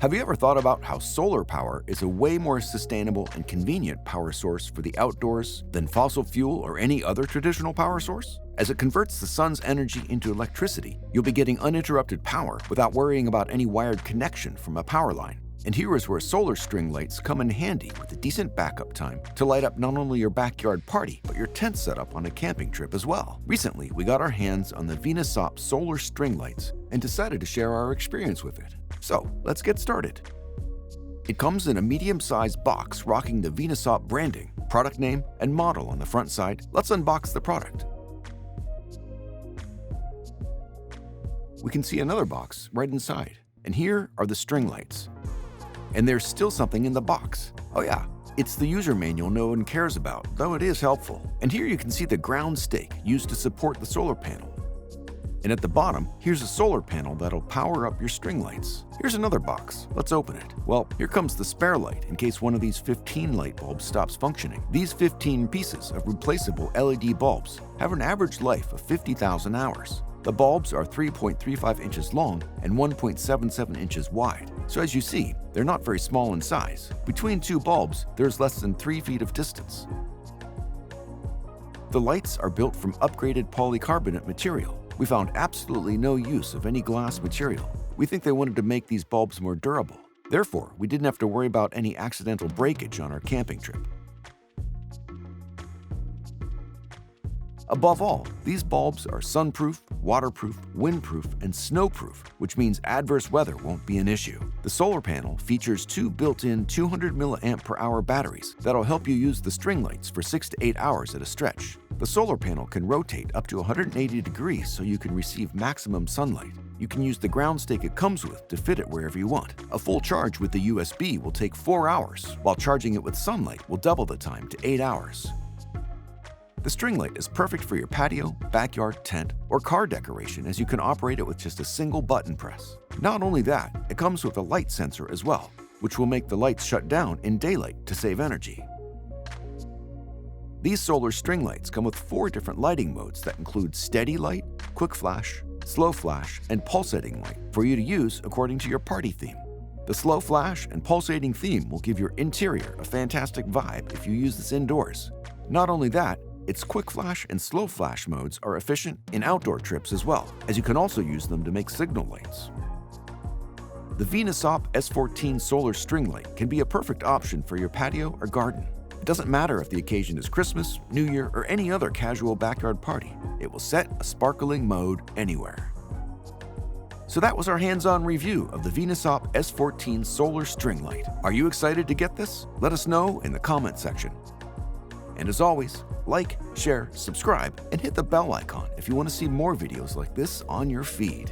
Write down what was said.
Have you ever thought about how solar power is a way more sustainable and convenient power source for the outdoors than fossil fuel or any other traditional power source? As it converts the sun's energy into electricity, you'll be getting uninterrupted power without worrying about any wired connection from a power line. And here is where solar string lights come in handy with a decent backup time to light up not only your backyard party, but your tent setup on a camping trip as well. Recently, we got our hands on the Venusop Solar String Lights and decided to share our experience with it. So, let's get started. It comes in a medium-sized box rocking the Venusop branding, product name, and model on the front side. Let's unbox the product. We can see another box right inside, and here are the string lights. And there's still something in the box. Oh yeah, it's the user manual no one cares about, though it is helpful. And here you can see the ground stake used to support the solar panel. And at the bottom, here's a solar panel that'll power up your string lights. Here's another box. Let's open it. Well, here comes the spare light in case one of these 15 light bulbs stops functioning. These 15 pieces of replaceable LED bulbs have an average life of 50,000 hours. The bulbs are 3.35 inches long and 1.77 inches wide. So as you see, they're not very small in size. Between two bulbs, there's less than 3 feet of distance. The lights are built from upgraded polycarbonate material. We found absolutely no use of any glass material. We think they wanted to make these bulbs more durable. Therefore, we didn't have to worry about any accidental breakage on our camping trip. Above all, these bulbs are sunproof, waterproof, windproof, and snowproof, which means adverse weather won't be an issue. The solar panel features two built-in 200 mAh batteries that'll help you use the string lights for 6 to 8 hours at a stretch. The solar panel can rotate up to 180 degrees so you can receive maximum sunlight. You can use the ground stake it comes with to fit it wherever you want. A full charge with the USB will take 4 hours, while charging it with sunlight will double the time to 8 hours. The string light is perfect for your patio, backyard, tent, or car decoration as you can operate it with just a single button press. Not only that, it comes with a light sensor as well, which will make the lights shut down in daylight to save energy. These solar string lights come with 4 different lighting modes that include steady light, quick flash, slow flash, and pulsating light for you to use according to your party theme. The slow flash and pulsating theme will give your interior a fantastic vibe if you use this indoors. Not only that, its quick flash and slow flash modes are efficient in outdoor trips as well, as you can also use them to make signal lights. The Venusop S14 Solar String Light can be a perfect option for your patio or garden. It doesn't matter if the occasion is Christmas, New Year, or any other casual backyard party. It will set a sparkling mode anywhere. So that was our hands-on review of the Venusop S14 Solar String Light. Are you excited to get this? Let us know in the comment section. And as always, like, share, subscribe, and hit the bell icon if you want to see more videos like this on your feed.